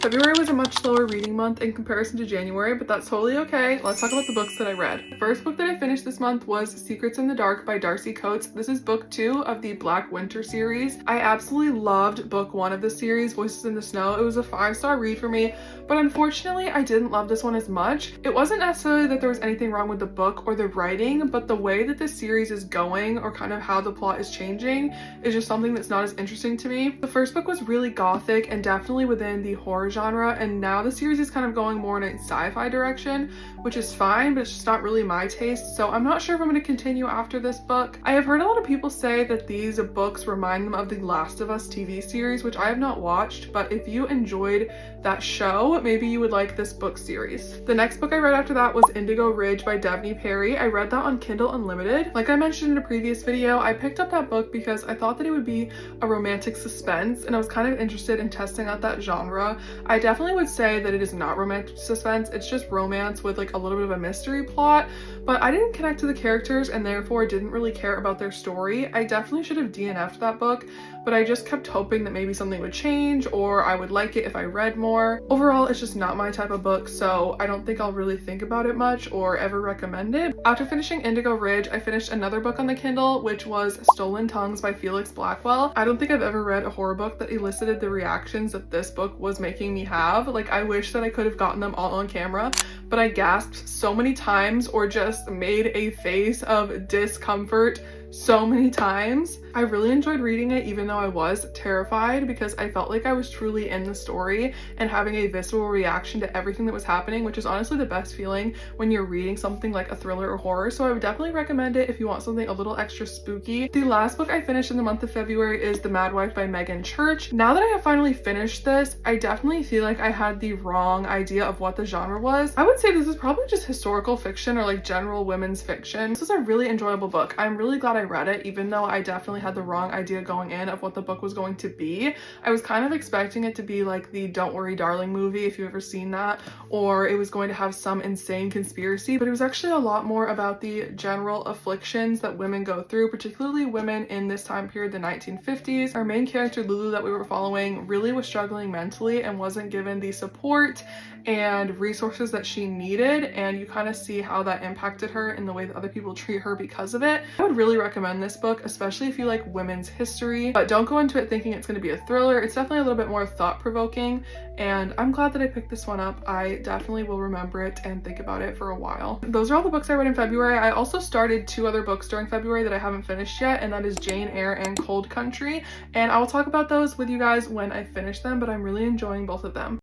February was a much slower reading month in comparison to January, but that's totally okay. Let's talk about the books that I read. The first book that I finished this month was Secrets in the Dark by Darcy. This is book 2 of the Black Winter series. I absolutely loved book 1 of the series, Voices in the Snow. It was a 5-star read for me, but unfortunately I didn't love this one as much. It wasn't necessarily that there was anything wrong with the book or the writing, but the way that this series is going, or kind of how the plot is changing, is just something that's not as interesting to me. The first book was really gothic and definitely within the horror genre, and now the series is kind of going more in a sci-fi direction, which is fine, but it's just not really my taste, so I'm not sure if I'm going to continue after this book. I have heard a lot of people say that these books remind them of the Last of Us TV series, which I have not watched, but if you enjoyed that show, maybe you would like this book series. The next book I read after that was Indigo Ridge by Devney. I read that on Kindle Unlimited. Like I mentioned in a previous video, I picked up that book because I thought that it would be a romantic suspense, and I was kind of interested in testing out that genre. I definitely would say that it is not romantic suspense, it's just romance with like a little bit of a mystery plot, but I didn't connect to the characters and therefore didn't really care about their story. I definitely should have DNF'd that book, but I just kept hoping that maybe something would change or I would like it if I read more. Overall, it's just not my type of book, so I don't think I'll really think about it much or ever recommend it. After finishing Indigo Ridge, I finished another book on the Kindle, which was Stolen Tongues by Felix Blackwell. I don't think I've ever read a horror book that elicited the reactions that this book was making me have. Like, I wish that I could have gotten them all on camera, but I gasped so many times or just made a face of discomfort so many times. I really enjoyed reading it, even though I was terrified, because I felt like I was truly in the story and having a visceral reaction to everything that was happening, which is honestly the best feeling when you're reading something like a thriller or horror. So I would definitely recommend it if you want something a little extra spooky. The last book I finished in the month of February is The Mad Wife by Meagan. Now that I have finally finished this, I definitely feel like I had the wrong idea of what the genre was. I would say this is probably just historical fiction or like general women's fiction. This was a really enjoyable book. I'm really glad I read it, even though I definitely had the wrong idea going in of what the book was going to be. I was kind of expecting it to be like the Don't Worry Darling movie, if you've ever seen that, or it was going to have some insane conspiracy, but it was actually a lot more about the general afflictions that women go through, particularly women in this time period, the 1950s. Our main character, Lulu, that we were following, really was struggling mentally and wasn't given the support and resources that she needed, and you kind of see how that impacted her in the way that other people treat her because of it. I would really recommend this book, especially if you like women's history, but don't go into it thinking it's going to be a thriller. It's definitely a little bit more thought-provoking, and I'm glad that I picked this one up. I definitely will remember it and think about it for a while. Those are all the books I read in February. I also started 2 other books during February that I haven't finished yet, and that is Jane Eyre and Cold Country, and I will talk about those with you guys when I finish them, but I'm really enjoying both of them.